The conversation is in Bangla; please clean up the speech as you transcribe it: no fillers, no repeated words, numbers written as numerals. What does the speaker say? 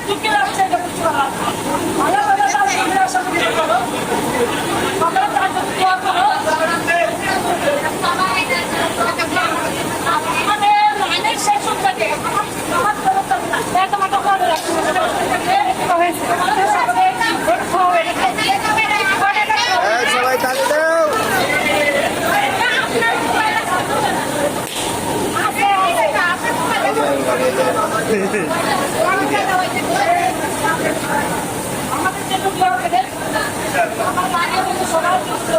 ঢুকে আসছে এটা বুঝতে পারলাম ভালোভাবে তার সুবিধার সাথে দিতে পারো আমরা তার জন্য দোয়া করো আমাদের লাইনের শেষ উদ্যোগে আমার তরফ থেকে তোমার কথা রাখছি সবাই তালি দাও। আমাদের জন্য দোয়া করেন আমার লাগে কিন্তু সবার সুস্থ